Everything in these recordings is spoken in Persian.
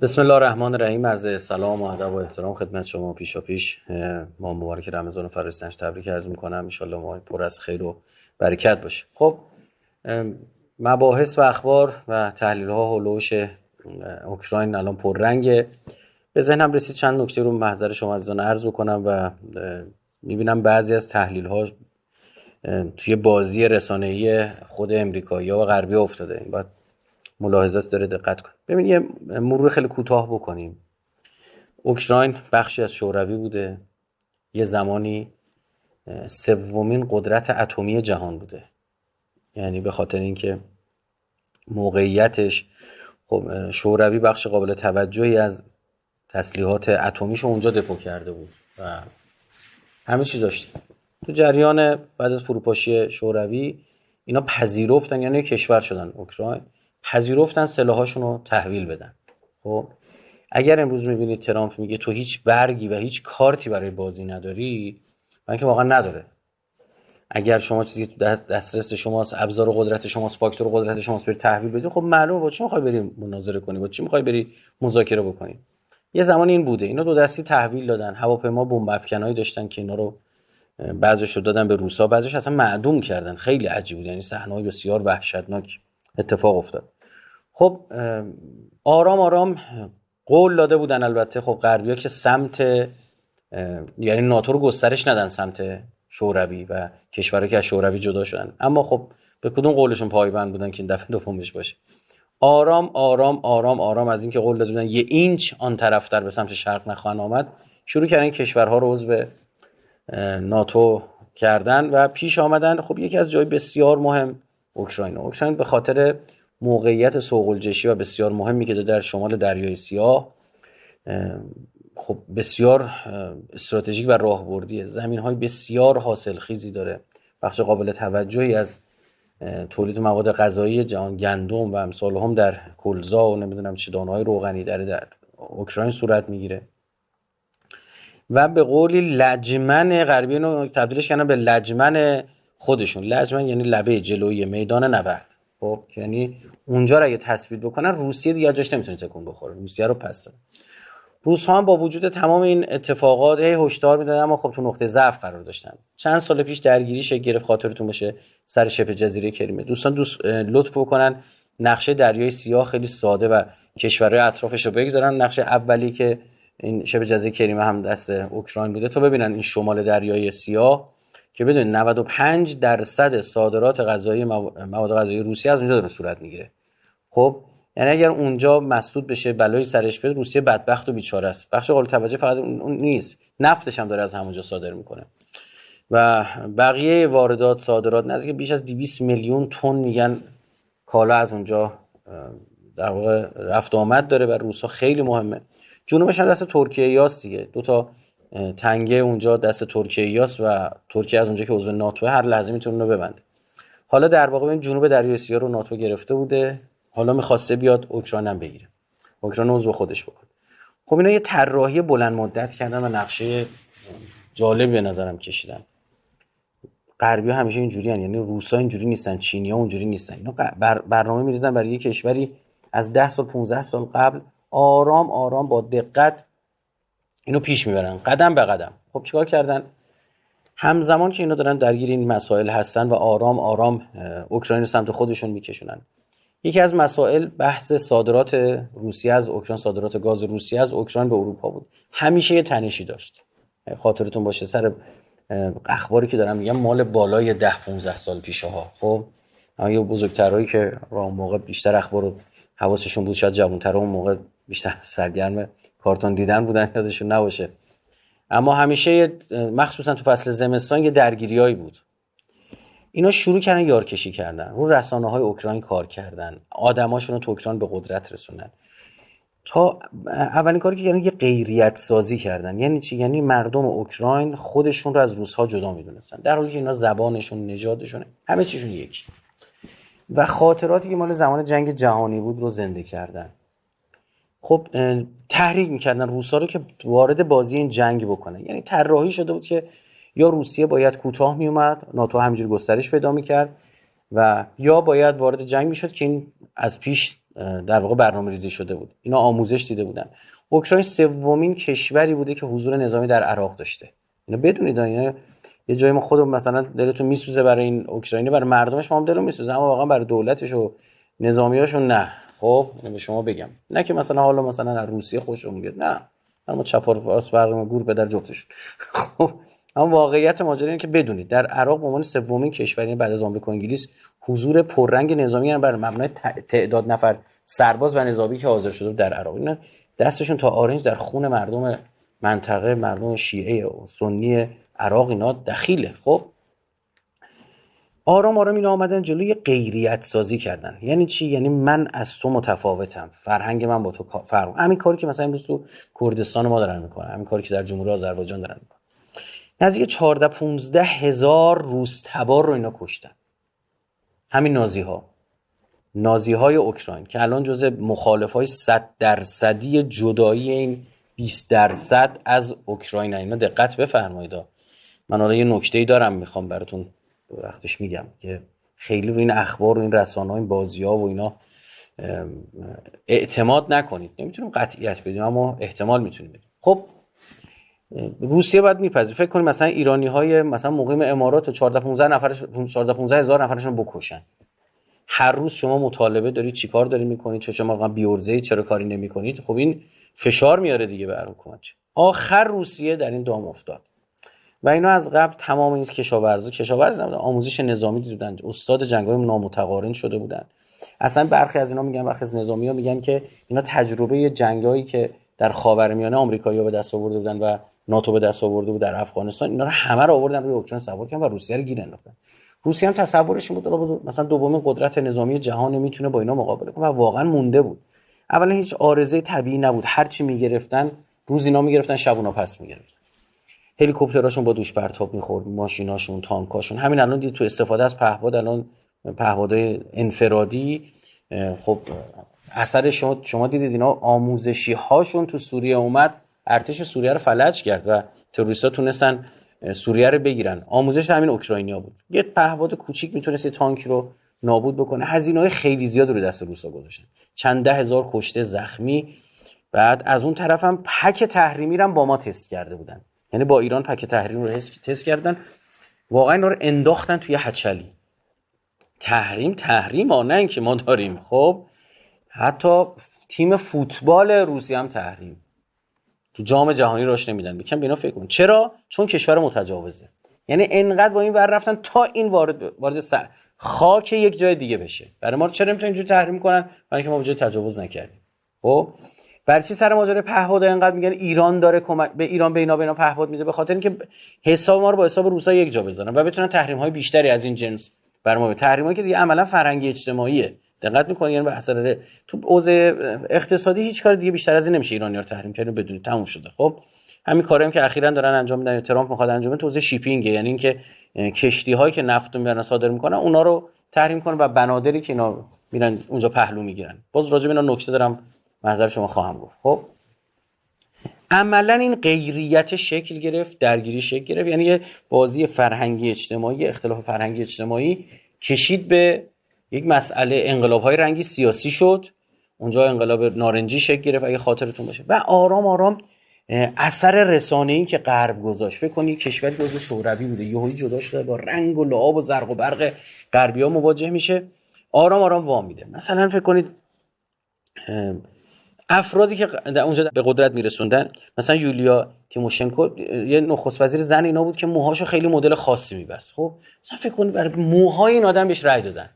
بسم الله الرحمن الرحیم. عرض سلام و ادب و احترام خدمت شما. پیشاپیش ماه مبارک رمضان فرستنش تبریک عرض میکنم. ان شاء الله ماه پر از خیر و برکت باشه. خب مباحث و اخبار و تحلیل ها هولوش اوکراین الان پررنگه. به ذهنم رسید چند نکته رو محضر شما عزیزان عرض بکنم و میبینم بعضی از تحلیل ها توی بازی رسانه‌ای خود امریکایی‌ها و غربی‌ها افتاده. این باید ملاحظات داره، دقت کن. ببین یه مرور خیلی کوتاه بکنیم. اوکراین بخشی از شوروی بوده، یه زمانی سومین قدرت اتمی جهان بوده، یعنی به خاطر اینکه موقعیتش، خب شوروی بخش قابل توجهی از تسلیحات اتمیش اونجا دپو کرده بود و همه چی داشت. تو جریان بعد از فروپاشی شوروی اینا پذیرفتن، یعنی کشور شدن اوکراین، پذیرفتن سلاحاشون رو تحویل بدن. خب اگر امروز میبینید ترامپ میگه تو هیچ برگی و هیچ کارتی برای بازی نداری، من که واقعا نداره. اگر شما چیزی تو دسترس شماست، ابزار قدرت شماست، فاکتور قدرت شماست، بری تحویل بدی، خب معلومه با چی میخوای بری مناظره کنی، با چی میخوای بری مذاکره بکنی. یه زمانی این بوده، اینا دو دستی تحویل دادن. هواپیما بمب افکنایی داشتن که اینا رو بعضیشو دادن به روسا، بعضیش اصلا معدوم کردن. خیلی عجیب بود، یعنی صحنه‌های بسیار وحشتناک اتفاق افتاد. خب آرام آرام قول داده بودن، البته خب غربی‌ها، که سمت یعنی ناتو رو گسترش ندن سمت شوروی و کشورهایی که از شوروی جدا شدن. اما خب به کدوم قولشون پایبند بودن که این دفعه دومش باشه؟ آرام آرام آرام آرام از اینکه قول داده بودن یه اینچ آن طرفتر به سمت شرق نخواهند آمد، شروع کردن کشورها رو عضو ناتو کردن و پیش آمدن. خب یکی از جای بسیار مهم اوکراین به خاطر موقعیت صقلجشی و بسیار مهمی که در شمال دریای سیاه، خب بسیار استراتژیک و راهبردیه. زمین‌های بسیار حاصلخیزی داره، بخش قابل توجهی از تولید مواد غذایی جهان، گندم و امثال هم در کلزا و نمیدونم چه دانه‌های روغنی در اوکراین صورت میگیره. و به قولی لجمن غربی رو تبدیلش کردن به لجمن خودشون. لجمن یعنی لبه جلویی میدان نبرد. خب یعنی اونجا رو اگه تثبیت بکنن، روسیه دیگه جاش نمیتونه تکون بخوره، روسیه رو پس دادن. روس ها هم با وجود تمام این اتفاقات هشدار میدادن، اما خب تو نقطه ضعف قرار داشتن. چند سال پیش درگیری شکل گرفت، خاطرتون باشه، سر شبه جزیره کریمه. دوستان لطف بکنن نقشه دریای سیاه خیلی ساده و کشورهای اطرافش رو بگذارن. نقشه اولی که این شبه جزیره کریمه هم دست اوکراین بوده، تا ببینن این شمال دریای سیاه که بدونید 95% صادرات غذایی، مواد غذایی روسیه از اونجا داره صورت میگیره. خب یعنی اگر اونجا مسدود بشه، بلایی سرش بیاد، روسیه بدبخت و بیچاره است. بخش قابل توجه فقط اون نیست، نفتش هم داره از همونجا صادر میکنه و بقیه واردات، صادرات نزدیک بیش از 200 میلیون تن میگن کالا از اونجا در واقع رفت آمد داره و روسا خیلی مهمه. جنوبش هم دست ترکیه یاست دیگه، دو تا تنگه اونجا دست ترکیه یاست و ترکیه از اونجا که عضو ناتو هر لحظه میتونه اونو ببنده. حالا در واقع این جنوب دریای سیاه رو ناتو گرفته بوده، حالا میخواسته بیاد اوکراین هم بگیره، اوکراین عضو خودش بکنه. خب اینا یه طراحی بلند مدت کردن و نقشه جالبی به نظرم کشیدن. غربی‌ها همیشه اینجوریان، یعنی روسا اینجوری نیستن، چینی‌ها اونجوری نیستن. اینا برنامه می‌ریزن برای یه کشوری از 10 سال 15 سال قبل، آرام آرام با دقت اینو پیش میبرن، قدم به قدم. خب چیکار کردن؟ همزمان که اینا دارن درگیر این مسائل هستن و آرام آرام اوکراین رو سمت خودشون میکشونن، یکی از مسائل بحث صادرات روسیه از اوکراین، صادرات گاز روسیه از اوکراین به اروپا بود. همیشه یه تنشی داشت، خاطرتون باشه، سر اخباری که دارم میگم مال بالای 10-15 سال پیشه ها. خب اما یه بزرگترایی که اون موقع بیشتر اخبار رو حواسشون بود، شاید جوان‌ترا اون موقع بیشتر سرگرم کارتون دیدن بودن، یادشون نباشه، اما همیشه مخصوصا تو فصل زمستان یه درگیریایی بود. اینا شروع کردن یارکشی کردن، رو رسانه‌های اوکراین کار کردن، آدماشون رو تو اوکراین به قدرت رسوندن. تا اولین کاری که کردن یه غیریت سازی کردن. یعنی چی؟ یعنی مردم اوکراین خودشون رو از روس‌ها جدا می‌دونستن، در حالی که اینا زبانشون، نژادشون، همه چیشون یکی و خاطراتی که مال زمان جنگ جهانی بود رو زنده کردن. خب تحریک می‌کردن روس‌ها رو که وارد بازی این جنگ بکنن. یعنی طراحی شده بود که یا روسیه باید کوتاه میومد، ناتو همینجوری گسترش پیدا می‌کرد، و یا باید وارد جنگ می‌شد که این از پیش در واقع برنامه‌ریزی شده بود. اینا آموزش دیده بودن. اوکراین سومین کشوری بوده که حضور نظامی در عراق داشته. اینو بدونید، اینا یه جایی ما خودمون مثلا دلتون میسوزه برای این اوکراینی، برای مردمش ما هم دلمون میسوزه، اما واقعا برای دولتش و نظامیاشون نه. خب اینو به شما بگم، نه که مثلا حالا مثلا از روسیه خوشمون بیاد، نه، اما چپ و راست فرق گور پدر جفتشون. خب اما واقعیت ماجرا اینه که بدونید در عراق به عنوان سومین کشوری بعد از آمریکا و انگلیس حضور پررنگ نظامی هم بر مبنای تعداد نفر سرباز و نظامی که حاضر شده در عراق. اینا دستشون تا آرنج در خون مردم منطقه، مردم شیعه و سنی عراق اینا دخیله. خب آرام آرام اینا آمدن جلوی غیریت سازی کردن. یعنی چی؟ یعنی من از تو متفاوتم، فرهنگ من با تو فرق. همین کاری که مثلا امروز تو کردستان ما دارن میکنن، همین کاری که در جمهوری آذربایجان دارن میکنن. نزدیک 14-15 هزار روس تبار رو اینا کشتن. همین نازی‌های اوکراین که الان جزء مخالفای 100% جدایی این 20% از اوکراین. اینا دقت بفرمایید. من حالا یه نکته‌ای دارم میخوام براتون وقتش میگم که خیلی رو این اخبار و این رسانه‌ها، این بازی‌ها و اینا اعتماد نکنید. نمیتونیم قطعیت بدیم اما احتمال میتونیم بدیم. خب روسیه باید میپذیر. فکر کنید مثلا ایرانی‌های مثلا مقیم امارات 14-15 هزار نفرشون بکشن. هر روز شما مطالبه دارید، چیکار دارید میکنید؟ چرا واقعا بی‌عرضه‌ای، چرا کاری نمیکنید؟ خب این فشار میاره دیگه بر حکومت. آخر روسیه در این دام افتاد و اینا از قبل تمام این کشاورز نبودن، آموزش نظامی دیدن، استاد جنگ‌های نامتقارن شده بودن. اصلا برخی از اینا میگن، برخی از نظامی‌ها میگن که اینا تجربه جنگایی که در خاورمیانه آمریکایی‌ها به دست آورده بودن و ناتو به دست آورده بود در افغانستان، اینا رو همه رو آوردن روی اوکراین سوار کردن و روسیه رو گیر انداختن. روسیه هم تصورش این بود مثلا دومین قدرت نظامی جهان میتونه با اینا مقابله کنه و واقعا مونده بود. اولا هیچ عارضه طبیعی نبود، هر چی میگرفتن روز اینا میگرفتن، شب اونا پس میگرفتن. هلیکوپتراشون با دوش پرتاب میخورد، ماشیناشون، تانکاشون. همین الان دید تو استفاده از پهپاد، الان پهپادهای انفرادی، خب اثر شما دیدید اینا آموزشی هاشون تو سوریه اومد، ارتش سوریه رو فلج کرد و تروریستا تونستن سوریه رو بگیرن. آموزش همین اوکراینیا بود. یه پهپاد کوچیک میتونست یه تانک رو نابود بکنه. هزینه‌های خیلی زیاد رو دست روسا گذاشتن، چند ده هزار کشته، زخمی. بعد از اون طرف هم پک تحریمی رو با ما تست کرده بودن، یعنی با ایران پک تحریم رو تست کردن، واقعا اینا رو انداختن توی هچلی. تحریم نه اینکه ما داریم. خب حتی تیم فوتبال روسیه هم تحریم، تو جام جهانی راش نمیدن. بکن به اینا فکر کن. چرا؟ چون کشور متجاوزه. یعنی انقدر با این ور رفتن تا این وارد خاک یک جای دیگه بشه. برای ما چرا نمیتونن اینجوری تحریم کنن؟ برای اینکه ما به جای تجاوز نکردیم. خب برای چی سر ماجرای پهپاد اینقدر میگن ایران داره کمک به ایران، به اینا پهپاد میده؟ به خاطر اینکه حساب ما رو با حساب روسا یک جا بذارن و بتونن تحریم‌های بیشتری از این جنس بر ما. تحریمایی که دیگه عملا فرهنگی اجتماعیه. دقت می‌کنید؟ یعنی به اثر تو اوضاع اقتصادی هیچ کار دیگه بیشتر از این نمیشه ایرانی‌ها رو تحریم کردن، بدونید تموم شده. خب همین کارایی که اخیراً دارن انجام میدن، ترامپ می‌خواد انجام بده، تو حوزه شیپینگ، یعنی اینکه کشتی‌هایی که نفت رو میارن صادر می‌کنن اونا رو تحریم کنه و بنادری که اینا میرن اونجا پهلو میگیرن. باز راجع به اینا نکته دارم، نظر شما خواهم گفت. خب عملا این غیریت شکل گرفت، درگیری شکل گرفت، یعنی یه بازی فرهنگی اجتماعی، اختلاف فرهنگی اجتماعی کشید به یک مسئله. انقلاب‌های رنگی سیاسی شد، اونجا انقلاب نارنجی شکل گرفت اگه خاطرتون باشه، و آرام آرام اثر رسانه‌ای که غرب گذاشت. فکر کنید کشوری جزو شوروی بوده، یهویی جدا شده، با رنگ و لعاب و زرق و برق غربی‌ها مواجه میشه، آرام آرام وام میده. مثلا فکر کنید افرادی که اونجا به قدرت میرسوندن، مثلا یولیا تیموشنکو یه نخست وزیر زن اینا بود که موهاشو خیلی مدل خاصی میبست. خب مثلا فکر کنید برای موهای این آدم بهش رأی دادن.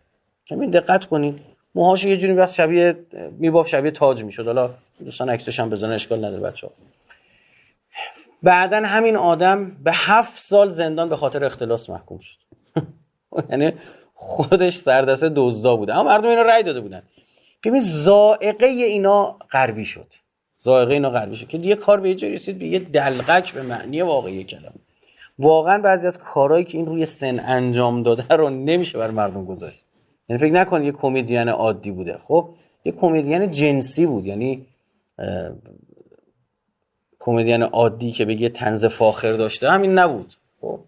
همین دقت کنید، موهاشو یه جوری میبست شبیه میبافت، شبیه تاج میشد. حالا دوستان عکسش هم بزنن، اشکال نداره بچه‌ها. بعدن همین آدم به 7 سال زندان به خاطر اختلاس محکوم شد. یعنی خودش سردسته دزدا بود، اما مردم اینا رأی داده بودن. ببین ذائقه اینا غربی شد. که یه کار به یه جایی رسید به یه دلقک به معنی واقعی کلمه. واقعا بعضی از کارهایی که این روی سن انجام داده رو نمیشه بر مردم گذاشت. یعنی فکر نکن یه کمدین عادی بوده. خب یه کمدین جنسی بود، یعنی کمدین عادی که بگه طنز فاخر داشته همین نبود. خب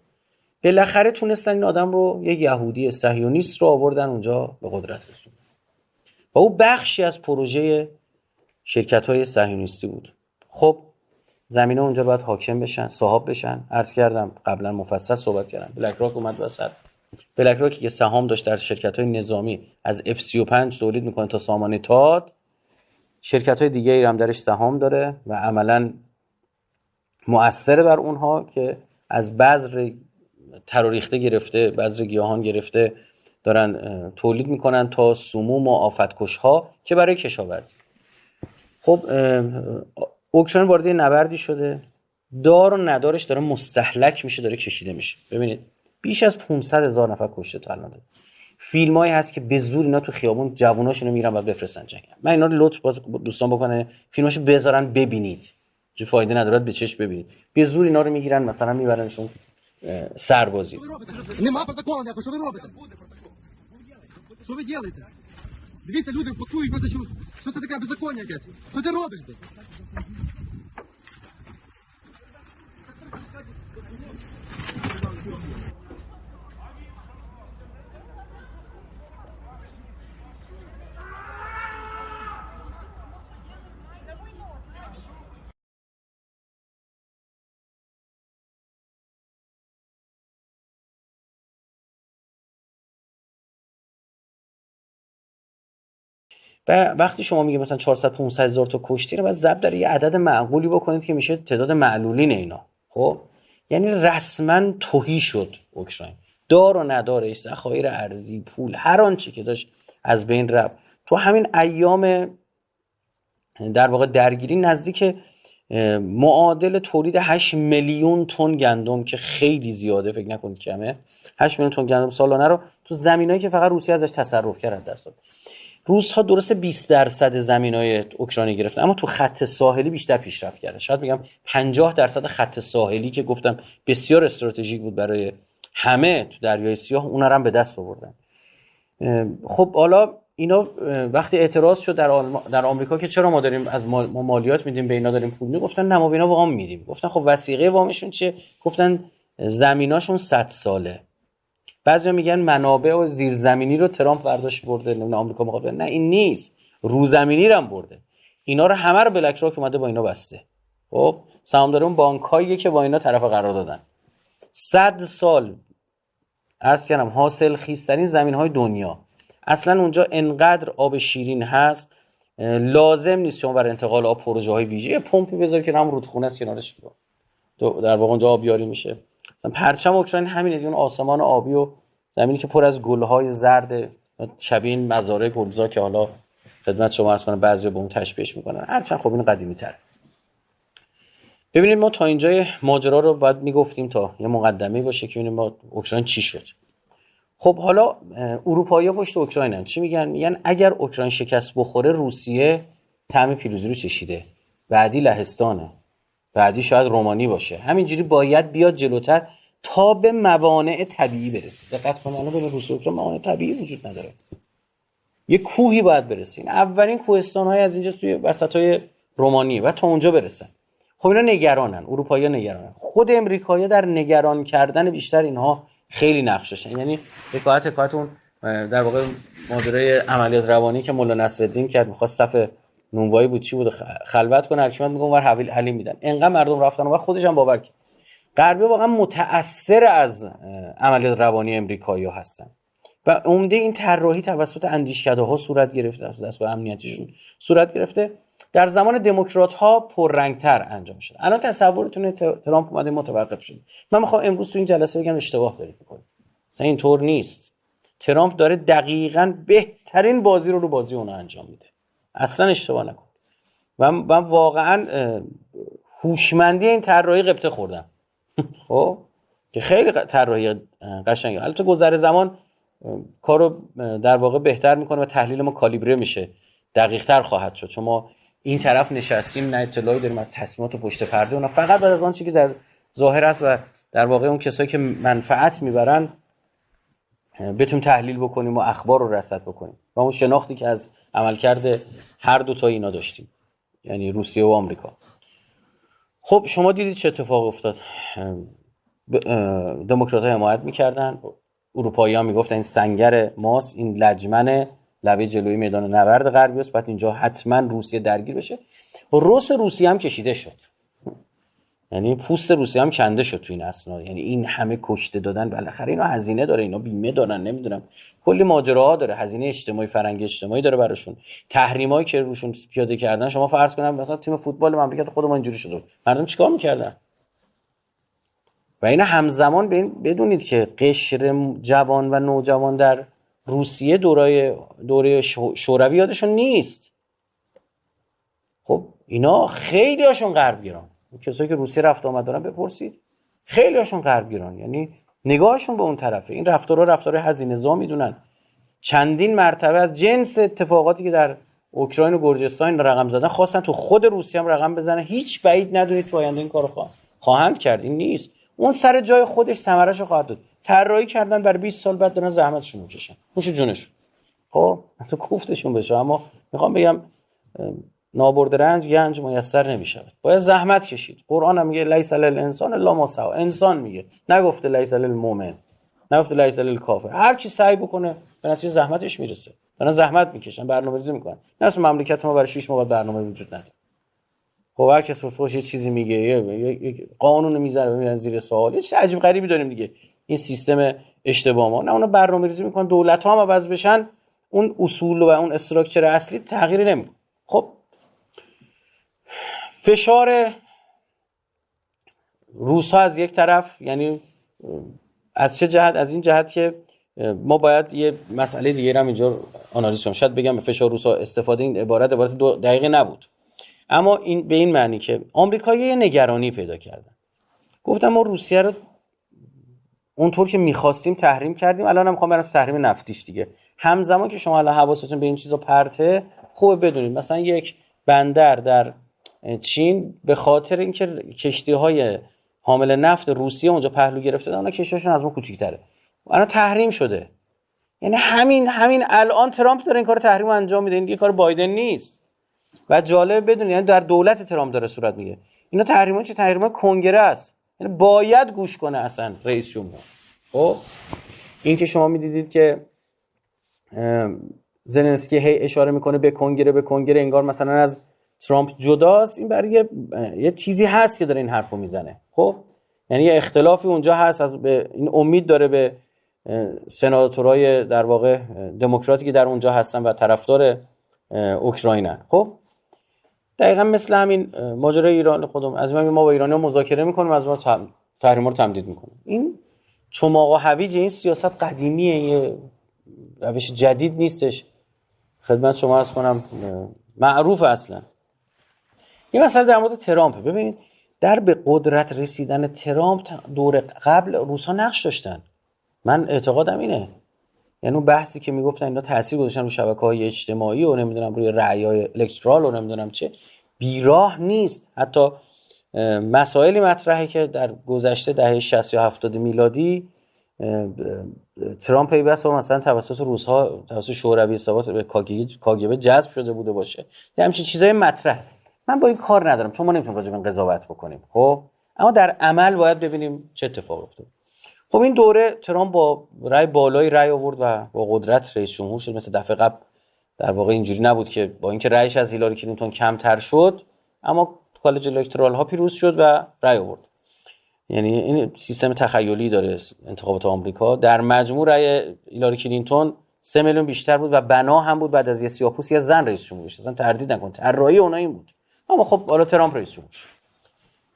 بالاخره تونستن این آدم رو، یه یهودی صهیونیست رو آوردن اونجا به قدرت رسوندن. و او بخشی از پروژه شرکت‌های صهیونیستی بود. خب زمینه اونجا باید حاکم بشن، صاحب بشن. عرض کردم قبلا مفصل صحبت کردم، بلک راک اومد وسط. بلک راک که سهام داشت در شرکت‌های نظامی، از F35 تولید میکنه تا سامانه تاد، شرکت‌های دیگه ای هم درش سهام داره و عملاً مؤثر بر اونها که از بذر تروریخته گرفته، بذر گیاهان گرفته دارن تولید میکنن تا سموم و آفتکش‌ها که برای کشاورزی. خب اوکراین وارد نبردی شده، دار و ندارش داره مستهلک میشه، داره کشیده میشه. ببینید بیش از 500,000 نفر کشته تا الان. فیلمایی هست که به زور اینا تو خیابون جووناشونو میرن و بفرستن جنگ. من اینا رو لطف باز دوستان بکنه فیلماشو بذارن ببینید، چه فایده نداره به چشم ببینید. به زور اینا رو میگیرن مثلا میبرنشون سربازی. Нема протоколу ніякого, що ви робите? Що ви робите? Дивіться, люди пакують, просто що це таке беззаконня якесь? Що ти робиш, блядь? وقتی شما میگه مثلا 400 500 هزار تا کشتی رو بعد ضرب در یه عدد معقولی بکنید که میشه تعداد معلولین اینا. خب یعنی رسما تهی شد اوکراین، دار و ندارش، ذخایر ارزی، پول، هر آنچه که داشت از بین رفت. تو همین ایام در واقع درگیری نزدیک معادل تولید 8 میلیون تن گندم که خیلی زیاده، فکر نکنید کمه، 8 میلیون تن گندم سالانه رو تو زمینایی که فقط روسیه ازش تصرف کرد دست داد. روس‌ها درسته 20% زمینای اوکراینی گرفتن، اما تو خط ساحلی بیشتر پیشرفت کرده. شاید بگم 50% خط ساحلی که گفتم بسیار استراتژیک بود برای همه تو دریای سیاه، اونا رو هم به دست آوردن. خب حالا اینا وقتی اعتراض شد در آمریکا که چرا ما داریم از ما مالیات میدیم به اینا داریم پول میدیم، گفتن نه ما به اینا وام میدیم. گفتن خب وثیقه وامشون چیه؟ گفتن زمیناشون 100 ساله. بعضیا میگن منابع و زیرزمینی رو ترامپ برداشت برده، نمیدونم آمریکا مقابل. نه این نیست، روزمینی رو هم برده. اینا رو همه رو بلک راک اومده با اینا بسته. خب سهامدار اون بانکاییه که با اینا طرف قرار دادن. 100 سال عرض کردم حاصل خیزترین زمین‌های دنیا. اصلا اونجا انقدر آب شیرین هست لازم نیست شما برای انتقال آب پروژه‌های ویژه یه پمپی بذاری که هم رودخونه است کنارش در واقع اونجا آبیاری میشه. مثلا پرچم اوکراین همینه، اون آسمان آبی و زمینی که پر از گل‌های زرد شبیه این مزارع گلزار که حالا خدمت شما عرض کنم بعضیا به اون تشبیهش میکنن، هرچند خب این قدیمی‌تره. ببینید ما تا اینجای ماجرا رو باید میگفتیم تا یه مقدمه باشه که ببینیم ما اوکراین چی شد. خب حالا اروپایی‌ها پشت اوکراینن چی میگن؟ میگن اگر اوکراین شکست بخوره روسیه طعم پیروزی رو چشیده، بعدی لهستانه، بعدی شاید رومانی باشه، همینجوری باید بیاد جلوتر تا به موانع طبیعی برسه. دقت کنید الان بین روسیه و اوکراین موانع طبیعی وجود نداره، یه کوهی باید برسین، اولین کوهستان‌های از اینجا توی وسطای رومانیه و تا اونجا برسن. خب اینا نگرانن، اروپایی‌ها نگرانن، خود امریکایی‌ها در نگران کردن بیشتر اینها خیلی نقش داشتن. یعنی حکایت اون در واقع ماجرای عملیات روانی که مولا نصرالدین کرد، می‌خواست صف نونوایی بود چی بود خلوت کنه، حکومت میگه اونور حلیم میدن، انقدر مردم رفتن و خودش هم باور کرد. غربی‌ها واقعا متأثر از عملیات روانی امریکایی‌ها هستن و عمده این طراحی توسط اندیشکده‌ها صورت گرفته، توسط دستگاه امنیتیشون صورت گرفته، در زمان دموکرات‌ها پررنگ‌تر انجام شده. الان تصورتون ترامپ اومده متوقف شد. من می‌خوام امروز تو این جلسه بگم اشتباه دارید می‌کنید. مثلا اینطور نیست. ترامپ داره دقیقاً بهترین بازی رو بازی اون انجام میده. اصلا اشتباه نکن. من واقعاً هوشمندی این طراحی قبطه خوردم. خب که خیلی طراحی قشنگه. البته گذر زمان کارو در واقع بهتر میکنه و تحلیل ما کالیبره میشه، دقیق‌تر خواهد شد. چون ما این طرف نشستیم نه اطلاعی داریم از تصمیمات پشت پرده، اونا فقط بعد از آن چیزی که در ظاهر است و در واقع اون کسایی که منفعت میبرن بتونیم تحلیل بکنیم و اخبار رو رصد بکنیم و اون شناختی که از عملکرد هر دو تا اینا داشتیم، یعنی روسیه و آمریکا. خب شما دیدید چه اتفاق افتاد. دموکرات‌ها حمایت می‌کردن، اروپایی‌ها میگفتن این سنگر ماست، این لجمنه لبه جلوی میدان نبرد غربی است، بعد اینجا حتما روسیه درگیر بشه. رس روسیه هم کشیده شد، یعنی پوست روسیه هم کنده شد تو این اسناد. یعنی این همه کشته دادن، بالاخره اینا هزینه داره، اینا بیمه دارن، نمیدونم کلی ماجراها داره، هزینه اجتماعی فرنگی اجتماعی داره براشون، تحریمایی که روشون پیاده کردن. شما فرض کنید مثلا تیم فوتبال مملکت خودمون اینجوری شده بود، مردم چیکار میکردن؟ و اینا همزمان بدونید که قشر جوان و نوجوان در روسیه دوره شوروی یادشون نیست. خب اینا خیلی هاشون غربگران، کسایی که روسیه رفت آمد دارن بپرسید، خیلی هاشون غربگران، یعنی نگاهشون به اون طرفه. این رفتار هزینه‌زا میدونن. چندین مرتبه از جنس اتفاقاتی که در اوکراین و گرجستان رقم زدن خواستن تو خود روسیه هم رقم بزنن. هیچ بعید ندونید تو آینده این کارو خواهند کرد. این نیست، اون سر جای خودش ثمره‌شو خواهد داد. طراحی کردن برای 20 سال بعد دارن زحمتشون میکشن، نوش جونشون. خب تو کوفتشون بشه. اما میخوام بگم نابرده رنج گنج میسر نمیشود، باید زحمت کشید. قرآن هم میگه لیس للانسان الا ما سعی. انسان میگه، نگفته لیس للمؤمن، نگفته لیس للکافر. هر کی سعی بکنه به نتیجه زحمتش میرسه. دارن زحمت میکشن، برنامه‌ریزی میکنن. نه مثل مملکت ما برای 6 ماه برنامه وجود نداره. خب هر کس واسه یه چیزی میگه، یه قانون میذاره میرن زیر سوال. یه چیز عجیب غریبی داریم دیگه این سیستم اشتباه ما. نه اونا برنامه‌ریزی میکنن، دولت‌ها هم عوض بشن، اون اصول و اون استراکچر اصلی تغییری نمیکنه. خب فشار روس‌ها از یک طرف، یعنی از چه جهت؟ از این جهت که ما باید یه مسئله دیگه هم اینجا آنالیز کنیم. شاید بگم فشار روس‌ها استفاده این عبارت دقیقه نبود، اما این به این معنی که آمریکایی‌ها یه نگرانی پیدا کردن. گفتم ما روسیه رو اونطور که می‌خواستیم تحریم کردیم، الان هم می‌خوام برم تو تحریم نفتیش دیگه. همزمان که شما الان حواستون به این چیزا پرته، خوبه بدونید مثلا یک بندر در چین به خاطر اینکه کشتی‌های حامل نفت روسیه اونجا پهلو گرفته دادن، کشتی‌هاشون از ما کوچیک‌تره، الان تحریم شده. یعنی همین الان ترامپ داره این کارو تحریم انجام میده، این دیگه کار بایدن نیست. و جالب بدونید یعنی در دولت ترامپ داره صورت میگیره. اینا تحریم‌ها چه تحریم‌های کنگره است، یعنی باید گوش کنه اصلا رئیس جمهور. خب این که شما میدیدید که زلنسکی هی اشاره میکنه به کنگره انگار مثلا از ترامپ جداست، این برای یه چیزی هست که داره این حرفو میزنه. خب یعنی یه اختلافی اونجا هست، از به این امید داره به سناتورای در واقع دموکراتی که در اونجا هستن و طرفدار اوکراینن. خب دقیقاً مثل همین ماجرای ایران خودم، از ما با ایرانی‌ها مذاکره میکنیم، از ما تحریم‌ها رو تمدید میکنیم. این چماق و هویج این سیاست قدیمیه، یه روش جدید نیستش. خدمت شما عرض کنم معروف اصلا. این مسئله در مورد ترامپ. ببینید در به قدرت رسیدن ترامپ دور قبل روس‌ها نقش داشتن. من اعتقادم اینه. یعنی اون بحثی که میگفتن اینا تاثیر گذاشتن رو شبکه‌های اجتماعی و نمیدونم روی رأی‌های الکترال و نمیدونم چه، بیراه نیست. حتی مسائلی مطرحه که در گذشته دهه 60 یا 70 میلادی ترامپ پیوست مثلا توسط روس‌ها، توسط شوروی ثبات به کاگبه جذب شده بوده باشه. همچین چیزای مطرح. من با این کار ندارم، چون ما نمیتونیم راجع به این قضاوت بکنیم. خب اما در عمل باید ببینیم چه اتفاقی افتاد. خب این دوره ترامپ با رأی بالایی رأی آورد و با قدرت رئیس جمهور شد. مثل دفعه قبل در واقع اینجوری نبود که با اینکه رأیش از هیلاری کلینتون کمتر شد، اما کالج الکترال ها پیروز شد و رأی آورد. یعنی این سیستم تخیلی داره انتخابات آمریکا. در مجموع رأی هیلاری کلینتون 3 میلیون بیشتر بود و بنا هم بود بعد از یه سیاه‌پوست یا زن رئیس جمهور بشه. اصلا تردید نکن، طراحی اونها این بود. اما خب حالا ترامپ رئیس جمهور.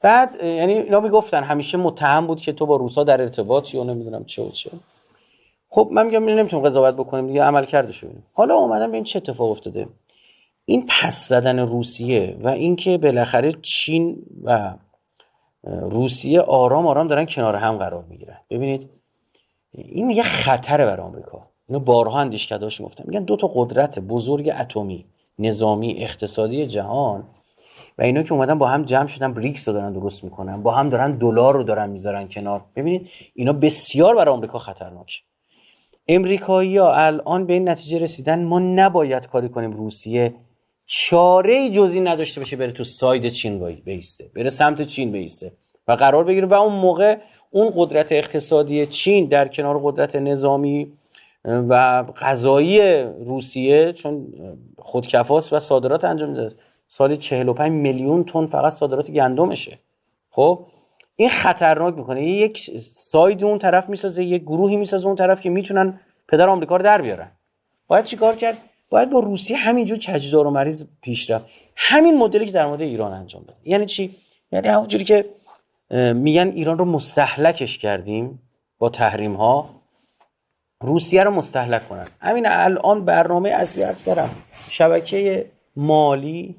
بعد یعنی اینا میگفتن همیشه متهم بود که تو با روسا در ارتباطی و نمیدونم چه و چه. خب من میگم نمیتونم قضاوت بکنیم دیگه، عمل کردش ببینیم. حالا اومدم ببین چه اتفاق افتاده. این پس زدن روسیه و اینکه بالاخره چین و روسیه آرام آرام دارن کنار هم قرار میگیرن. ببینید این یه خطره برای آمریکا. اینو بارها اندیشکداش گفتم، میگن دو تا قدرت بزرگ اتمی، نظامی، اقتصادی جهان و اینا که اومدن با هم جمع شدن بریکس رو دارن درست میکنن، با هم دارن دلار رو دارن میذارن کنار. ببینید اینا بسیار برای آمریکا خطرناکه. امریکایی‌ها الان به این نتیجه رسیدن ما نباید کاری کنیم روسیه چاره‌ای جزی نداشته باشه بره تو ساید چین بیسته، بره سمت چین بیسته و قرار بگیره و اون موقع اون قدرت اقتصادی چین در کنار قدرت نظامی و غذایی روسیه چون خودکفاست و صادرات انجام میده، سالی 45 میلیون تن فقط صادرات گندمشه. خب این خطرناک میکنه، یک ساید اون طرف میسازه، یک گروهی میسازه اون طرف که میتونن پدر آمریکا رو در بیارن. باید چیکار کرد؟ باید با روسیه همینجور کجدار و مریض پیش رفت، همین مدلی که در مورد ایران انجام داد. یعنی چی؟ یعنی همونجوری که میگن ایران رو مستهلکش کردیم با تحریم ها، روسیه رو مستهلک کنن. همین الان برنامه اصلی از کردم شبکه مالی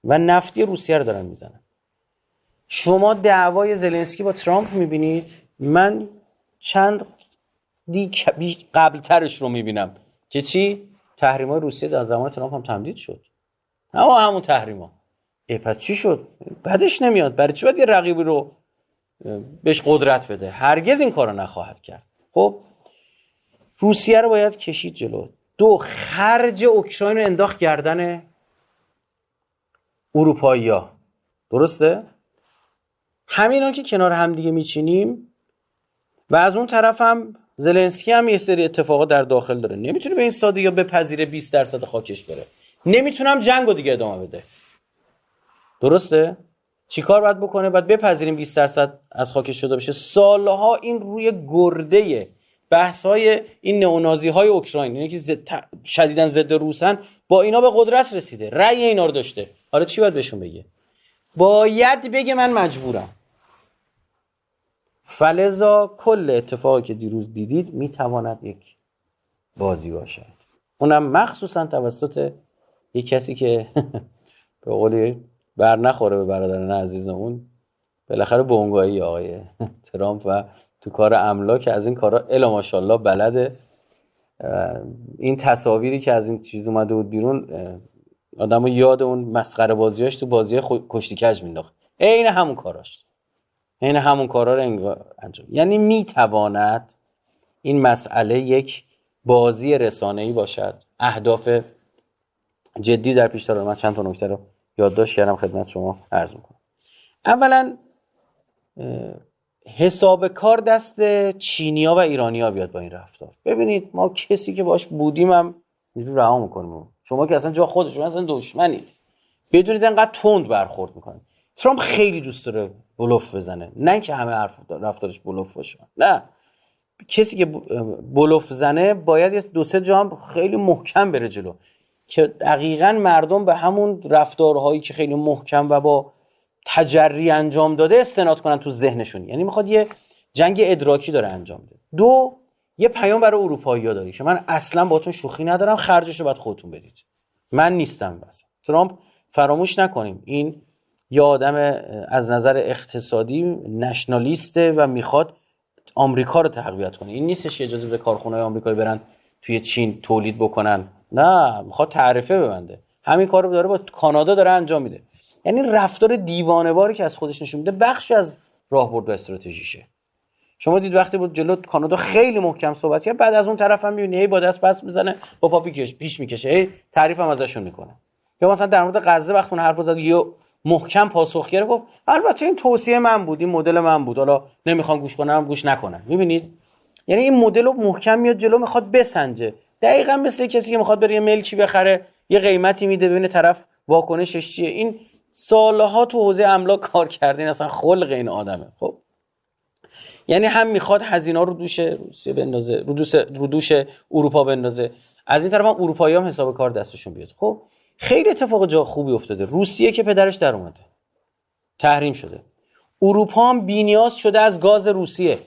و نفتی روسیه رو دارن میزنن. شما دعوای زلنسکی با ترامپ میبینید، من چند قبل ترش رو میبینم که چی؟ تحریم های روسیه در زمان ترامپ هم تمدید شد، اما همون تحریم ها. پس چی شد؟ بعدش نمیاد. برای چی باید یه رقیبی رو بهش قدرت بده؟ هرگز این کارو نخواهد کرد. خب روسیه رو باید کشید جلو. دو، خرج اوکراین رو انداخت گردن اروپایی‌ها. درسته؟ همینا که کنار هم دیگه میچینیم و از اون طرف هم زلنسکی هم یه سری اتفاقات در داخل داره، نمیتونه به این سادگی بپذیره 20% خاکش بره، نمیتونم جنگو دیگه ادامه بده. درسته؟ چیکار باید بکنه؟ باید بپذیریم 20% از خاکش شده بشه. سالها این روی گرده بحث‌های این نئونازی‌های اوکراین، یعنی که شدیداً ضد روسن، با اینا به قدرت رسیده، رأی اینا رو داشته. حالا چی باید بهشون بگه؟ باید بگه من مجبورم. فلذا کل اتفاقی که دیروز دیدید میتواند یک بازی باشد، اونم مخصوصا توسط یک کسی که به قولی بر نخوره به برادران عزیزمون، بالاخره بونگایی آقای ترامپ و تو کار املاک از این کارا الا ماشاءالله بلده. این تصاویری که از این چیز اومده بود بیرون، آدمو یاد اون مسخره بازیاش تو بازی کشتی کج مینداخت. عین همون کاراش، عین همون کارا رو انجام. یعنی میتواند این مسئله یک بازی رسانه‌ای باشد، اهداف جدی در پیش داره. من چند تا نکته رو یادداشت کردم خدمت شما عرض میکنم. اولا حساب کار دست چینیا و ایرانیا بیاد با این رفتار. ببینید ما کسی که باش بودیم هم اینجور رها میکنیم. شما که اصلا جا خودشون اصلا دشمنید، بدونید انقدر تند برخورد میکنید. ترامپ خیلی دوست داره بلوف بزنه، نه که همه رفتارش بلوف باشه، نه، کسی که بلوف زنه باید یه دو سه جا هم خیلی محکم بره جلو که دقیقاً مردم به همون رفتارهایی که خیلی محکم و با تجری انجام داده استناد کنن تو ذهنشون. یعنی میخواد یه جنگ ادراکی داره انجام بده. دو، یه پیام برای اروپایی‌ها داره که من اصلا باهاتون شوخی ندارم، خرجش رو باید خودتون بدید، من نیستم. بس ترامپ فراموش نکنیم این یه آدم از نظر اقتصادی نشنالیسته و میخواد آمریکا رو تقویت کنه. این نیستش که اجازه بده کارخونه‌های آمریکایی برن توی چین تولید بکنن، نه، میخواد تعرفه ببنده. همین کارو داره با کانادا داره انجام میده. یعنی رفتار دیوانه‌واری که از خودش نشون میده بخشی از راهبرد و استراتژیشه. شما دید وقتی بود جلو کانادا خیلی محکم صحبت کرد، بعد از اون طرف هم میبینی هی با دست پس میزنه، با پا پیش میکشه، هی تعریف هم ازشون میکنه. یا مثلا در مورد غزه وقتی اون حرفو زد یه محکم پاسخ گرفت، گفت البته این توصیه من بود، این مدل من بود، حالا نمیخوام گوش کنم گوش نکنم. میبینید یعنی این مدل رو محکم میاد جلو، میخواد بسنجه. دقیقاً مثل کسی که میخواد بره یه ملکی بخره، یه قیمتی میده ببینه طرف واکنشش چیه. این سالها تو حوزه املاک کار کردین، اصلا خلق این آدمه. خب یعنی هم میخواد هزینه‌ها رو دوش روسیه بندازه، رو دوش اروپا بندازه، از این طرف هم اروپایی هم حساب کار دستشون بیاد. خب خیلی اتفاق جا خوبی افتاده. روسیه که پدرش در اومده، تحریم شده. اروپا هم بی‌نیاز شده از گاز روسیه.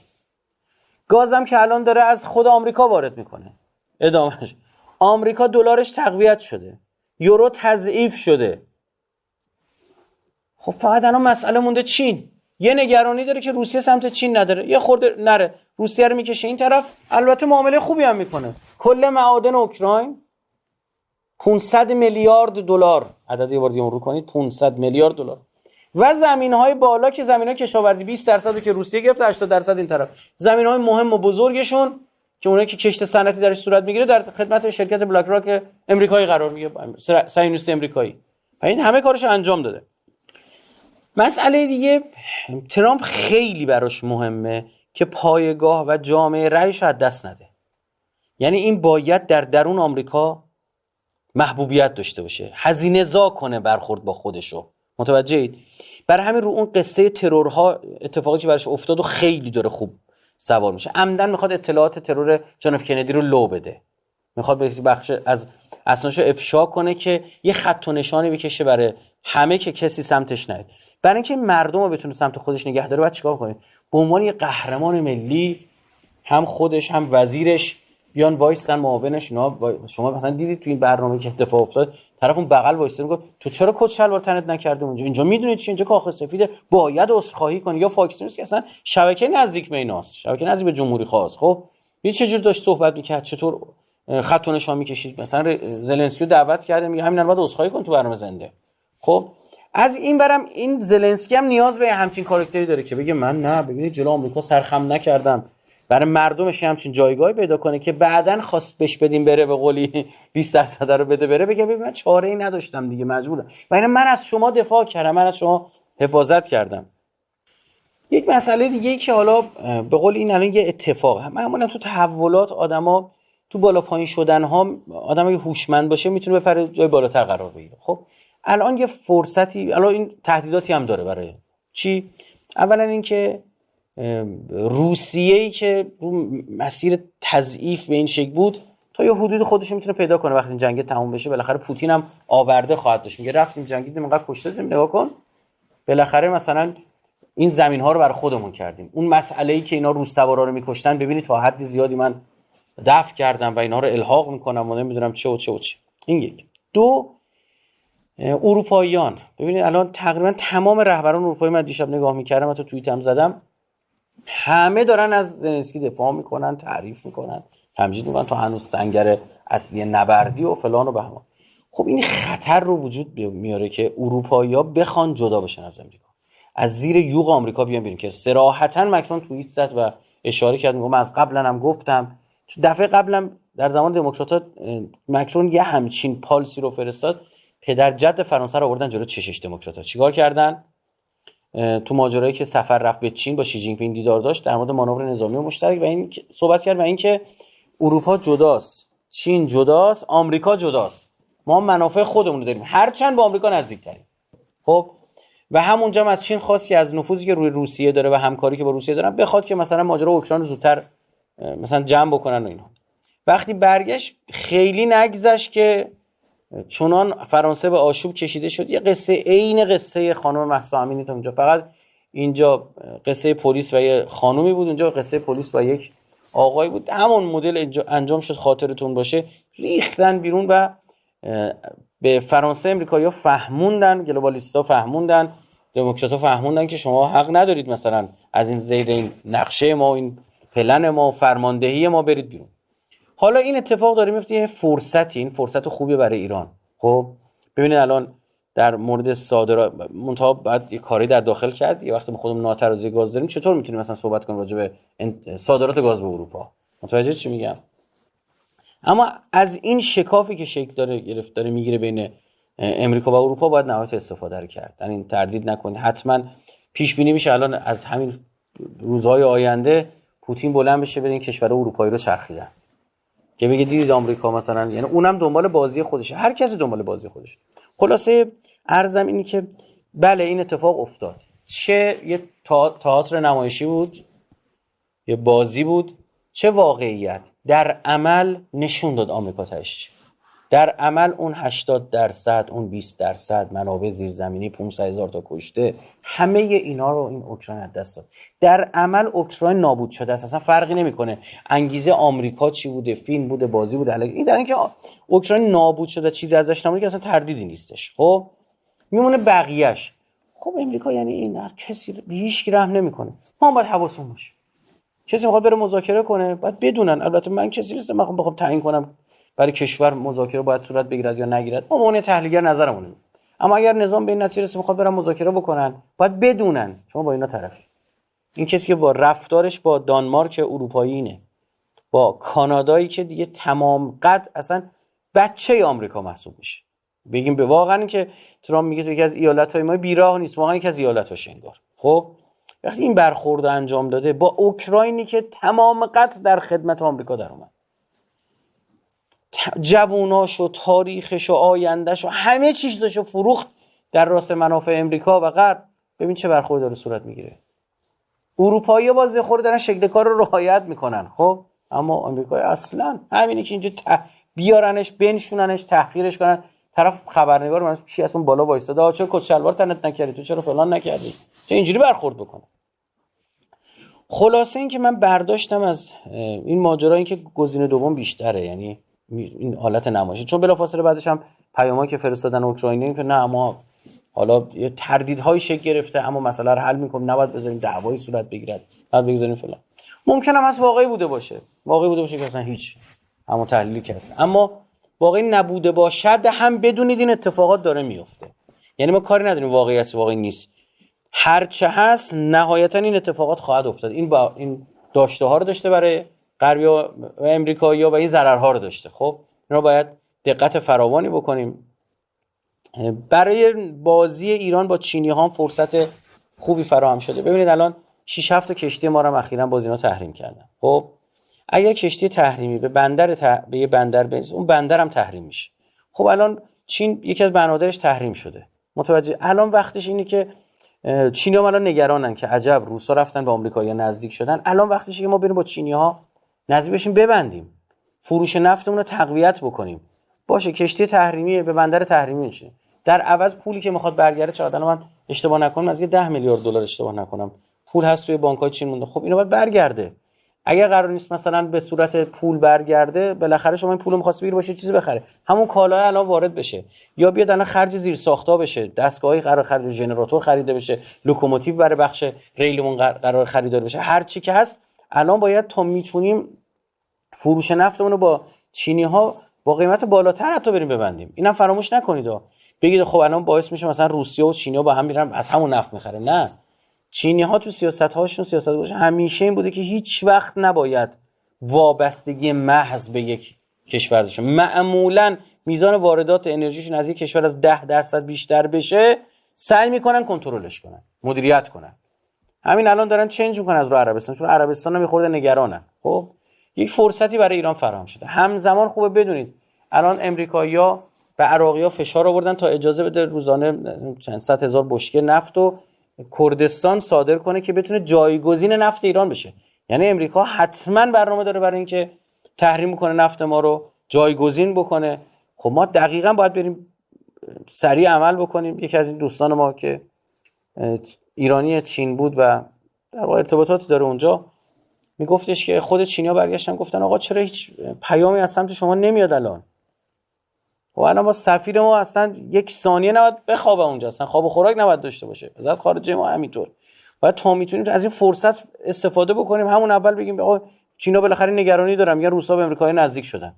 گازم که الان داره از خود آمریکا وارد میکنه. ادامهش آمریکا دلارش تقویت شده، یورو تضعیف شده. خب فقط الان مسئله مونده چین. یه نگرانی داره که روسیه سمت چین نداره، یه خورده نره، روسیه رو میکشه این طرف. البته معامله خوبی هم میکنه. کل معادن اوکراین 500 میلیارد دلار، عدد یه بار دیگه مرور کنید، 500 میلیارد دلار. و زمین‌های بالا که زمین‌های کشاورزی 20% رو که روسیه گرفت، 80% این طرف. زمین‌های مهم و بزرگشون که اونایی که کشت صنعتی درش صورت میگیره در خدمت شرکت بلک راک امریکایی قرار میگیره، صهیونیست امریکایی. و این همه کارش انجام داده. مسئله دیگه، ترامپ خیلی براش مهمه که پایگاه و جامعه رأیش از دست نده. یعنی این باید در درون آمریکا محبوبیت داشته باشه، هزینه‌زا کنه برخورد با خودشو. متوجهید؟ برای همین رو اون قصه ترورها اتفاقی که براش افتاد و خیلی داره خوب سوار میشه. عمدن میخواد اطلاعات ترور جان اف کندی رو لو بده، میخواد به بخش از اسنادش افشا کنه که یه خط و نشانی بکشه برای همه که کسی سمتش نیاد. برای اینکه مردم رو بتونه سمت خودش نگه داره باید چیکار کنه؟ به عنوان یه قهرمان ملی هم خودش هم وزیرش بیان وایستن معاونش. شما مثلا دیدید تو این برنامه که اتفاق افتاد، طرف اون بغل وایسته میگه تو چرا کت شلوار تنت نکرده اونجا؟ اینجا میدونید چی، اینجا کاخ سفیده، باید عذرخواهی کنی. یا فاکس نیوز که اصلا شبکه نزدیک به ایناست، شبکه نزدیک به جمهوری خواست. خب یه چه جور داشت صحبت میکرد، چطور خط و نشان میکشید. مثلا زلنسکی رو دعوت کرده، میگه همین الان باید عذرخواهی کن تو برنامه زنده. خب از این برم این زلنسکی هم نیاز به همچین کاراکتری داره که بگه من نه، ببینید جلو آمریکا سرخم نکردم، برای مردمش همچین جایگاهی پیدا کنه که بعدن خواست بهش بدیم بره، به قولی 20% رو بده بره، بگه ببین من چاره‌ای نداشتم دیگه، مجبورم. و اینا من از شما دفاع کردم، من از شما حفاظت کردم. یک مسئله دیگه که حالا به قول این الان یه اتفاق معمولا تو تحولات آدما تو بالا پایین شدن ها، آدم اگه هوشمند باشه میتونه بپره جای بالاتر قرار بگیره. خب الان یه فرصتی، الان این تهدیداتی هم داره برای چی؟ اولا اینکه روسیه‌ای که رو مسیر تضعیف به این شکل بود تا یه حدود خودش میتونه پیدا کنه. وقتی این جنگ تموم بشه بالاخره پوتین هم آورده خواهد داشت، میگه رفتیم جنگیدیم اینقدر کشته دادیم، نگاه کن بالاخره مثلا این زمین ها رو برای خودمون کردیم. اون مسئله‌ای که اینا روس سوارا رو میکشتن ببینید تا حد زیادی من دفع کردم و اینا رو الحاق میکنم و نمیدونم چه و چه و چه. این یک. دو، اروپاییان، ببینید الان تقریبا تمام رهبران اروپایی، من دیشب نگاه میکردم حتی توییتم زدم، همه دارن از زلنسکی دفاع میکنن، تعریف میکنن، تمجید میکنن، تا هنوز سنگر اصلی نبردی و فلان و بهمان. خب این خطر رو وجود میاره که اروپایی‌ها بخوان جدا بشن از امریکا، از زیر یوغ آمریکا بیان بیرون. که صراحتاً مکرون توییت زد و اشاره کرد، میگم از قبلا هم گفتم، دفعه قبلم در زمان دموکرات‌ها مکرون یه همچین پالیسی رو فرستاد، پدر جد فرانسه رو آوردن جلو چشش دموکرات‌ها. چیکار کردن؟ تو ماجرایی که سفر رفت به چین با شی جین پینگ دیدار داشت، در مورد مانور نظامی مشترک و این صحبت کرد و اینکه اروپا جداست، چین جداست، آمریکا جداست، ما منافع خودمون رو داریم، هرچند با آمریکا نزدیک‌تریم. خب و همونجا هم از چین خواست که از نفوذی که روی روسیه داره و همکاری که با روسیه دارن بخواد که مثلا ماجرا اوکراین رو زودتر مثلا جمع بکنن و اینا. وقتی برگشت خیلی نگذشت که چونان فرانسه به آشوب کشیده شد. یه قصه عین قصه خانم مهسا امینی تا اونجا، فقط اینجا قصه پلیس و یه خانومی بود، اونجا قصه پلیس و یک آقای بود. همون مدل انجام شد، خاطرتون باشه، ریختن بیرون و به فرانسه امریکایی‌ها فهموندن، گلوبالیست‌ها فهموندن، دموکرات‌ها فهموندن که شما حق ندارید مثلا از این زیر این نقشه ما، این پلن ما، فرماندهی ما برید بیرون. حالا این اتفاق داره میفته، یه فرصتی، این فرصت خوبی برای ایران. خب ببینید الان در مورد صادرات منتها بعد یه کاری در داخل کرد، یه وقتی ما خودمون ناترازی گاز داریم چطور میتونیم مثلا صحبت کنیم راجع به صادرات گاز به اروپا؟ متوجه چی میگم؟ اما از این شکافی که شکل داره میگیره بین امریکا و اروپا باید نهایت استفاده رو کرد. یعنی تردید نکنید، حتما پیش بینی میشه الان از همین روزهای آینده پوتین بلند بشه بره این کشورهای اروپایی رو چرخیدن که بگه دیدید آمریکا مثلا، یعنی اونم دنبال بازی خودشه، هر کسی دنبال بازی خودشه. خلاصه عرضم اینی که بله این اتفاق افتاد، چه یه تئاتر نمایشی بود، یه بازی بود، چه واقعیت در عمل نشون داد آمریکا تاش. در عمل اون 80%، اون 20%، منابع زیرزمینی، 500,000 تا کشته، همه اینا رو این اوکراین از دست داد. در عمل اوکراین نابود شده است، اصلا فرقی نمیکنه انگیزه آمریکا چی بوده، فیلم بوده، بازی بوده، این در اینکه اوکراین نابود شده چیزی ازش نمونه که اصلا تردیدی نیستش. خب میمونه بقیه‌اش. خب امریکا یعنی این کسی به هیچ کی رحم نمیکنه، ما باید حواسمون باشه. کسی میخواد بره مذاکره کنه باید بدونن، البته من کسی نیستم بخوام تعیین کنم برای کشور مذاکره باید صورت بگیرد یا نگیرد، ما مون تحلیلگر نظرمونه. اما اگر نظام به این نتیجه رسید میخواد برن مذاکره بکنن باید بدونن شما با اینا طرفی. این کسی که با رفتارش با دانمارک اروپایی اینه، با کانادایی که دیگه تمام قد اصلا بچه آمریکا محسوب میشه، بگیم به واقعا این که ترامپ میگه یکی از ایالت‌های ما بیراه نیست، واقعا یکی از ایالت‌هاش انگار. خب وقتی این برخورد انجام داده با اوکراینی که تمام قد در خدمت آمریکا در اومد، جووناش و تاریخش و آیندهش و همه چیزشو فروخت در راست منافع امریکا و غرب. ببین چه برخوردی داره صورت میگیره. اروپایی‌ها باز خورده دارن شکل کار رو رعایت میکنن، خب اما آمریکایی اصلا همینه که اینجا بیارنش بنشوننش تحقیرش کنن. طرف خبرنگار من پیش از اون بالا وایساده، آ چرا کت شلوار تنت نکردی، تو چرا فلان نکردی، تو اینجوری برخورد بکنه. خلاصه این که من برداشتم از این ماجرا این که گزینه دوم بیشتره، یعنی این حالت نمایشه. چون بلافاصله بعدش هم پیامایی که فرستادن اوکراینی که نه ما حالا یه تردیدهای شکل گرفته اما مسئله رو حل می‌کنیم، نباید بذاریم دعوایی صورت بگیرد، بعد بگذاریم فلان. ممکنه هم از واقعی بوده باشه که اصلا هیچ همون تحلیلی که هست، اما واقعی نبوده باشد هم بدونید این اتفاقات داره میفته. یعنی ما کاری نداریم واقعی است واقعی نیست، هر چه هست نهایتا این اتفاقات خواهد افتاد. این داشته ها رو داشته برای غربی‌ها و امریکایی‌ها و این ضررها رو داشته. خب اینا باید دقت فراوانی بکنیم. برای بازی ایران با چینی‌ها هم فرصت خوبی فراهم شده. ببینید الان 6 7 تا کشتی ما رو هم اخیراً باز اینا تحریم کردن. خب اگر کشتی تحریمی به به یه بندر برسه، اون بندر هم تحریم میشه. خب الان چین یکی از بنادرش تحریم شده. متوجه الان وقتش اینه که چینی‌ها الان نگرانن که عجب روسا رفتن به آمریکایی‌ها نزدیک شدن، الان وقتشه که ما بریم با چینی‌ها نزدیک بشیم، ببندیم، فروش نفتمون رو تقویت بکنیم. باشه کشتی تحریمی به بندر تحریمی میشه، در عوض پولی که میخواد برگرده چقدر، من اشتباه نکنم از 10 میلیارد دلار اشتباه نکنم پول هست توی بانک‌های چین مونده. خب اینو باید برگرده. اگر قرار نیست مثلا به صورت پول برگرده، بالاخره شما این پولو می‌خواست بگیری باشه چیزی بخره، همون کالای الان وارد بشه، یا بیاد الان خرج زیر ساخت‌ها بشه، دستگاهی قرار خرید ژنراتور خریده بشه، لوکوموتیو برای بخش ریلمون قرار خریدار بشه، هر چی که هست الان باید تا میتونیم فروش نفتمون رو با چینی‌ها با قیمت بالاتر حتی بریم ببندیم. اینم فراموش نکنید. بگید خب الان باعث میشه مثلا روسیه و چینی‌ها با هم میرن از همون نفت می‌خره. نه، چینی‌ها تو سیاست‌هاشون سیاست باشه همیشه این بوده که هیچ وقت نباید وابستگی محض به یک کشور داشته. معمولاً میزان واردات انرژیشون از یک کشور از 10% بیشتر بشه سعی میکنن کنترلش کنن، مدیریت کنن. همین الان دارن چنج میکنن از رو عربستان، چون عربستان هم میخورده نگرانن. خب یک فرصتی برای ایران فراهم شده. همزمان خوبه بدونید الان امریکایی‌ها به عراقی‌ها فشار آوردن تا اجازه بده روزانه چند صد هزار بشکه نفت و کردستان صادر کنه که بتونه جایگزین نفت ایران بشه. یعنی امریکا حتما برنامه داره برای اینکه تحریم کنه نفت ما رو جایگزین بکنه. خب ما دقیقاً باید بریم سریع عمل بکنیم. یکی از این دوستان ما که ایرانی چین بود و در واقع ارتباطاتی داره اونجا میگفتش که خود چینی‌ها برگشتن گفتن آقا چرا هیچ پیامی از سمت شما نمیاد الان؟ خب الان ما سفیر ما اصلا یک ثانیه نباید بخوابه اونجا، اصلا خواب و خوراک نباید داشته باشه. وزارت خارجه ما همینطور. باید تا میتونیم از این فرصت استفاده بکنیم، همون اول بگیم آقا چینا بالاخره نگرانی دارن، میگن روسا به امریکا نزدیک شدن.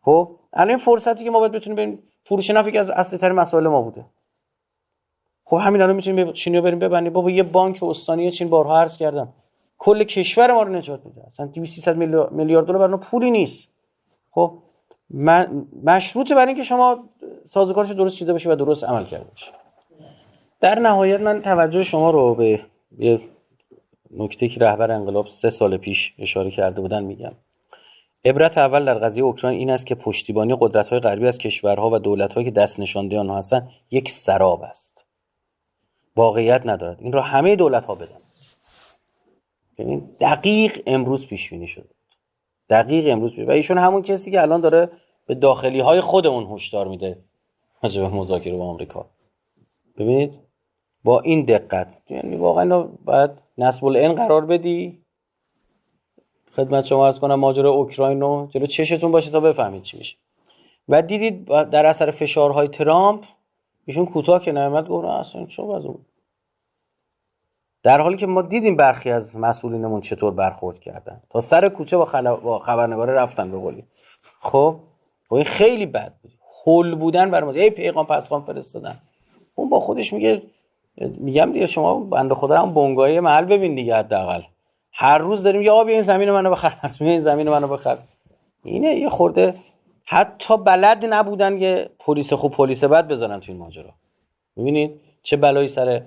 خب الان این فرصتی که ما باید بتونیم بریم فروش نفت که از اصلی ترین مسائل ما بوده. خب همین الان میتونیم چینیو بریم ببندیم. بابا یه بانک استانی چین بارها عرض کردم کل کشور ما رو نجات میده. اصلا 200 میلیارد دلار برای پولی نیست. خب مشروطه برای اینکه شما سازوکارش درست چیده بشه و درست عمل کرده باشه. در نهایت من توجه شما رو به یه نکته که رهبر انقلاب 3 سال پیش اشاره کرده بودن میگم. عبرت اول در قضیه اوکراین این است که پشتیبانی قدرت‌های غربی از کشورها و دولت‌هایی که دست نشانده آنها هستند یک سراب است. واقعیت ندارد. این را همه دولت‌ها بدن. ببین دقیق امروز پیش بینی شده. دقیق امروز و ایشون همون کسی که الان داره به داخلی‌های خودمون هشدار میده راجع به مذاکره با آمریکا. ببینید با این دقت، یعنی واقعا باید نصب العین قرار بدی. خدمت شما عرض کنم ماجرا اوکراین رو جلو چشتون باشه تا بفهمید چی میشه. و دیدید در اثر فشارهای ترامپ ایشون کوتاه که نمیاد گفت اصلا چه وضعه، در حالی که ما دیدیم برخی از مسئولینمون چطور برخورد کردن، تا سر کوچه با خبرنگار رفتن به قولی. خب این خیلی بد بود، هول بودن برام. ای پیغام پسخان فرستادن. اون با خودش میگم دیگه شما بنده خدا هم بنگاهی محل ببین دیگه، حداقل هر روز داریم یا بیا این زمین منو بخر، بیا این زمین منو بخر. اینه یه خورده حتی بلد نبودن که پلیس خوب پلیس بد بزنن تو این ماجرا. ببینید چه بلایی سر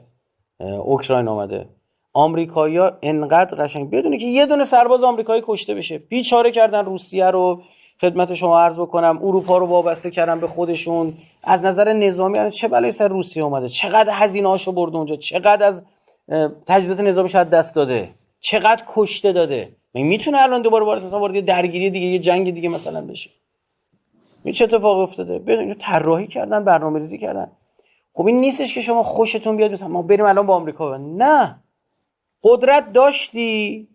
اوکراین اومده. آمریکایی‌ها انقدر قشنگ بدونه که یه دونه سرباز آمریکایی کشته بشه بیچاره کردن روسیه رو، خدمت شما عرض بکنم اروپا رو وابسته کردن به خودشون. از نظر نظامی یعنی چه بلایی سر روسیه اومده، چقدر هزینه‌اشو برده اونجا، چقدر از تجهیزات نظامیش از دست داده، چقدر کشته داده. میتونه الان دوباره وارد درگیری دیگه، یه جنگ دیگه مثلا بشه؟ چه اتفاقی افتاده؟ بدون طراحی کردن، برنامه‌ریزی کردن. خب این نیستش که شما خوشتون بیاد مثلا ما بریم الان با آمریکا. نه، قدرت داشتی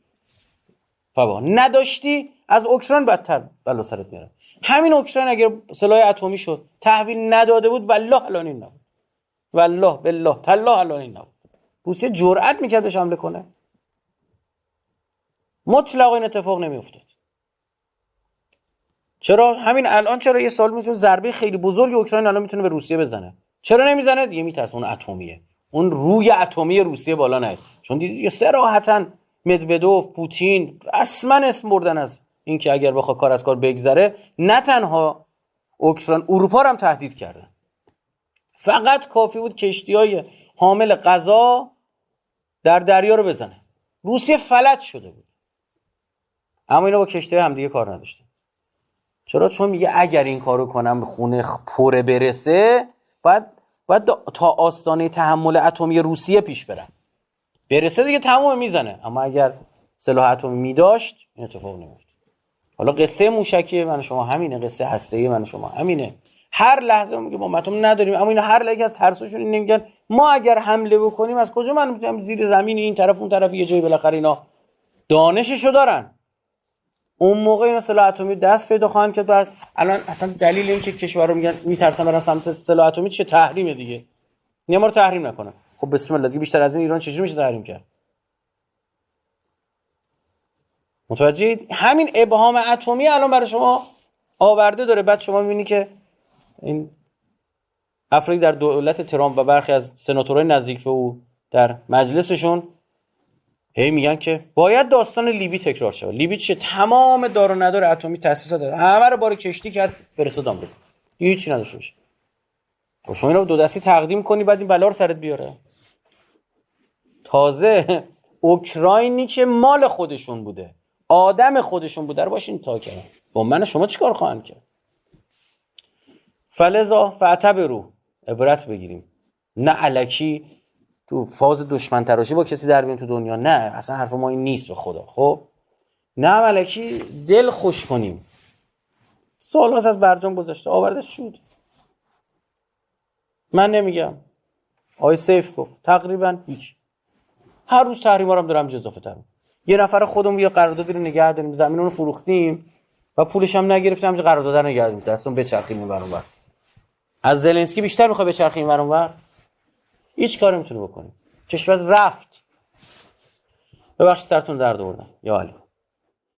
بابا، نداشتی از اوکراین بدتر بلا سرت میاره. همین اوکراین اگر سلاح اتمی شد تحویل نداده بود والله الان این نبود، والله بالله تالله الان این نبود. روسیه جرأت میکرد بهش حمله کنه؟ مطلقا این اتفاق نمیافتاد. چرا همین الان چرا یه سال میتونه ضربه خیلی بزرگ اوکراین الان میتونه به روسیه بزنه؟ چرا نمیزنه؟ دیگه میترسه اون اتمیه، اون روی اتمی روسیه بالا نیاد. چون دیگه صراحتاً مدودوف، پوتین رسما اسم بردن از اینکه اگر بخواد کار از کار بگذره نه تنها اوکراین، اروپا رو هم تهدید کردن. فقط کافی بود کشتی‌های حامل غذا در دریا رو بزنه. روسیه فلج شده بود. اما اینا با کشتی‌های همدیگه کار نداشتن. چرا؟ چون میگه اگر این کارو کنم به خونه پره برسه باید تا آستانه تحمل اتمی روسیه پیش برم. برسه دیگه تموم میزنه. اما اگر سلاح اتمی میداشت این اتفاق نمیفت. حالا قصه موشکی من شما همینه، قصه هسته‌ای من شما همینه. هر لحظه میگه ما اتم نداریم، اما اینا هر لحظه از ترسشون نمیگن ما اگر حمله بکنیم از کجا من میتونم زیر زمین این طرف اون طرف یه جایی بالاخره اینا دانششو دارن. اون موقع اینا سلاح اتمی دست پیدا خواهند کرد. بعد الان اصلا دلیل این که کشورها میگن میترسن برن سمت سلاح اتمی چه؟ تحریمه دیگه. ما رو تحریم نکنه. خب بسم الله دیگه، بیشتر از این ایران چجوری میشه تحریم کرد؟ متوجهید؟ همین ابهام اتمی الان برای شما آورده داره. بعد شما میبینی که این افرادی در دولت ترامپ و برخی از سناتورهای نزدیک به او در مجلسشون هی میگن که باید داستان لیبی تکرار شه. لیبی چه؟ تمام دار و ندار اتمی تاسیسات همه رو بار کشتی کرد فرستاد آمریکا. هیچی نداشته باشه. خب شما اینو دو دستی تقدیم کنی بعد این بلا رو سرت بیاره. تازه اوکراینی که مال خودشون بوده، آدم خودشون بوده رو باشین تا کردن. با من شما چیکار خواهند کرد؟ فلذا فاعتبروا، عبرت بگیریم. نه الکی تو فاز دشمن تراشی با کسی در بیاریم تو دنیا. نه، اصلا حرف ما این نیست به خدا. خب نه الکی دل خوش کنیم. سال هاست از برجام گذاشته آوردش شد. من نمیگم، آقای سیف گفت تقریبا هیچ. هر روز تحریما رو هم دارم اضافه تر. یه نفر خودمون یه قراردادی رو نگه داریم، زمین رو فروختیم و پولش هم نگرفتیم، همین قرارداد رو نگه داریم دستون بچرخیم این ور اون ور. از زلنسکی بیشتر میخواد بچرخیم این ور اون ور؟ هیچ کاری نمیتونه بکنیم. کشور رفت. ببخشید سرتون درد آوردم. یا علی.